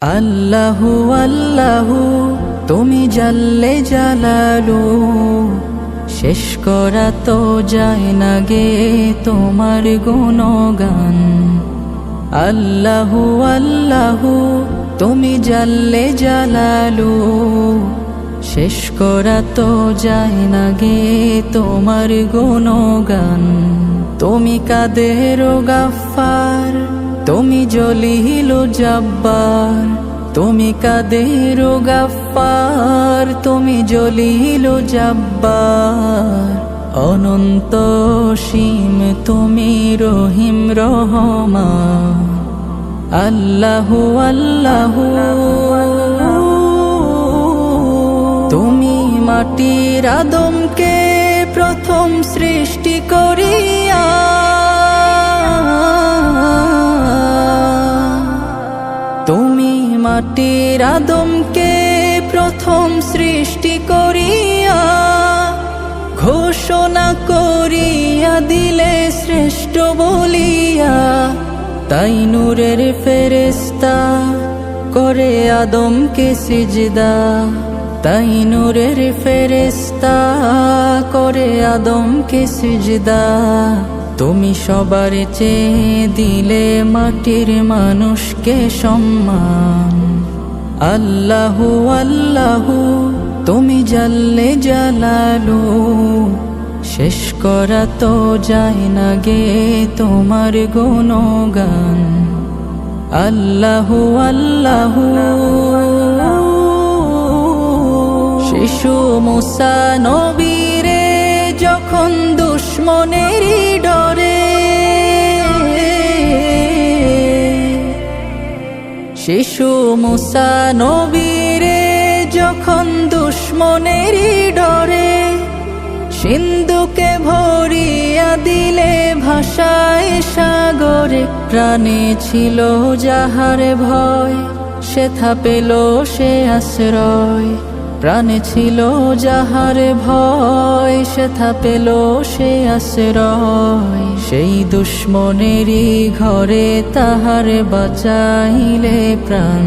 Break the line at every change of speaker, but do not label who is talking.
আল্লাহু আল্লাহু তুমি জাল্লে জালালু, শেষ করা তো যায় না গে তোমার গুণগান। আল্লাহু আল্লাহু তুমি জাল্লে জালালু, শেষ করা তো যায় না গে তোমার গুণগান। তুমি কাদের গাফফার, তুমি জলিল জব্বার, তুমি কাদের গাফফার, তুমি জলিল জব্বার। অনন্ত সীম তুমি রহিম রহমান। আল্লাহু আল্লাহু তুমি মাটির আদমকে প্রথম সৃষ্টি করিয়া, তুমি মাটির আদমকে প্রথম সৃষ্টি করিয়া, ঘোষণা করিয়া দিলে শ্রেষ্ঠ বলিয়া। তাই নূরের ফেরেশতা করে আদমকে সিজদা, তাই নূরের ফেরেশতা করে আদমকে সিজদা। তুমি সবার চেয়ে দিলে মাটির মানুষকে সম্মান। আল্লাহু আল্লাহু তুমি জাল্লে জালালু, শেষ করা তো যায় না গে তোমার গুণগান। আল্লাহু আল্লাহু শিশু মুসা নবীরে যখন দুশ্মনেরই ডরে, শিশু মুসা নবীরে যখন দুশ্মনেরই ডরে, সিন্ধুকে ভরিয়া দিলে ভাষায় সাগরে। প্রাণে ছিল যাহার ভয়, সেথা পেল সে আশ্রয়। প্রাণে ছিল যাহার ভয়, সেথা পেল সে আশ্রয়। সেই দুশ্মনেরই ঘরে তাহার বাঁচাইলে প্রাণ।